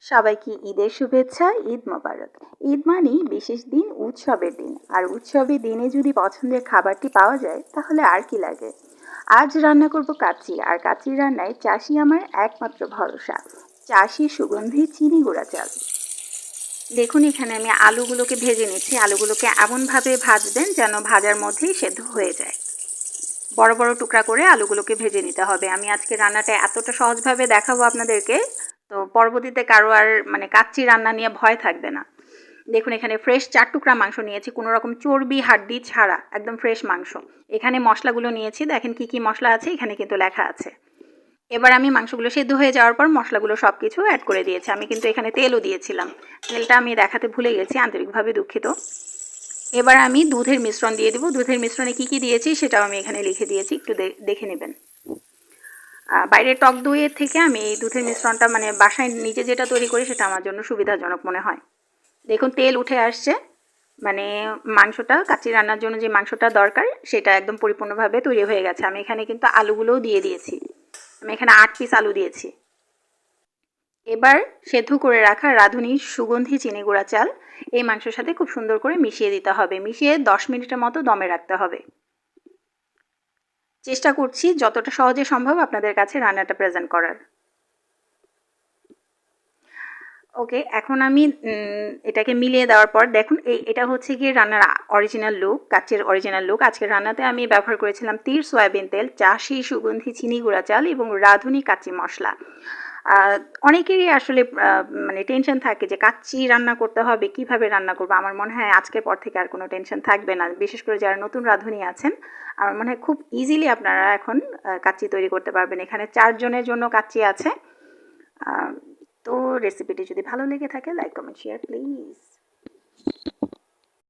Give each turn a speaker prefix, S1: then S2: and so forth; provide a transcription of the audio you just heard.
S1: সবাইকে ঈদের শুভেচ্ছা, ঈদ মোবারক। ঈদ মানেই বিশেষ দিন, উৎসবের দিন। আর উৎসবের দিনে যদি পছন্দের খাবারটি পাওয়া যায় তাহলে আর কি লাগে। আজ রান্না করব কাচ্চি, আর কাচ্চি রান্নায় চাষি আমার একমাত্র ভরসা। চাষি সুগন্ধি চিনি গুঁড়া চাল। দেখুন এখানে আমি আলুগুলোকে ভেজে নিচ্ছি। আলুগুলোকে এমনভাবে ভাজবেন যেন ভাজার মধ্যেই সেদ্ধ হয়ে যায়। বড় বড় টুকরা করে আলুগুলোকে ভেজে নিতে হবে। আমি আজকে রান্নাটা এতটা সহজভাবে দেখাবো আপনাদেরকে, তো পরবর্তীতে কারো আর মানে কাচ্চি রান্না নিয়ে ভয় থাকবে না। দেখুন এখানে ফ্রেশ 4 টুকরা মাংস নিয়েছি, কোনো রকম চর্বি হাড্ডি ছাড়া, একদম ফ্রেশ মাংস। এখানে মশলাগুলো নিয়েছি, দেখেন কি কি মশলা আছে এখানে কিন্তু লেখা আছে। এবার আমি মাংসগুলো সেদ্ধ হয়ে যাওয়ার পর মশলাগুলো সব কিছু অ্যাড করে দিয়েছি। আমি কিন্তু এখানে তেলও দিয়েছিলাম, তেলটা আমি দেখাতে ভুলে গেছি, আন্তরিকভাবে দুঃখিত। এবার আমি দুধের মিশ্রণ দিয়ে দেবো। দুধের মিশ্রণে কী কী দিয়েছি সেটাও আমি এখানে লিখে দিয়েছি, একটু দেখে নেবেন। বাইরের টক দইয়ের থেকে আমি এই দুধের মিশ্রণটা মানে বাসায় নিজে যেটা তৈরি করি সেটা আমার জন্য সুবিধাজনক মনে হয়। দেখুন তেল উঠে আসছে, মানে মাংসটা কাচ্চি রান্নার জন্য যে মাংসটা দরকার সেটা একদম পরিপূর্ণভাবে তৈরি হয়ে গেছে। আমি এখানে কিন্তু আলুগুলোও দিয়ে দিয়েছি, আমি এখানে 8 পিস আলু দিয়েছি। এবার সেদ্ধ করে রাখা রাঁধুনি সুগন্ধি চিনি গুঁড়া চাল এই মাংসের সাথে খুব সুন্দর করে মিশিয়ে দিতে হবে। মিশিয়ে 10 মিনিটের মতো দমে রাখতে হবে। চেষ্টা করছি যতটা সহজে সম্ভব আপনাদের কাছে রান্নাটা প্রেজেন্ট করার। ওকে, এখন আমি এটাকে মিলিয়ে দেওয়ার পর দেখুন এটা হচ্ছে গিয়ে রান্নার অরিজিনাল লুক, কাচ্চির অরিজিনাল লুক। আজকের রান্নাতে আমি ব্যবহার করেছিলাম তিল সয়াবিন তেল, চাষি সুগন্ধি চিনি গুঁড়া চাল এবং রাঁধুনি কাচ্চি মশলা। অনেকেরই আসলে মানে টেনশন থাকে যে কাচ্চি রান্না করতে হবে, কিভাবে রান্না করবো। আমার মনে হয় আজকের পর থেকে আর কোনো টেনশন থাকবে না, বিশেষ করে যারা নতুন রাঁধুনি আছেন। আমার মনে হয় খুব ইজিলি আপনারা এখন কাচ্চি তৈরি করতে পারবেন। এখানে 4 জনের জন্য কাচ্চি আছে। তো রেসিপিটি যদি ভালো লেগে থাকে লাইক কমেন্ট শেয়ার প্লিজ।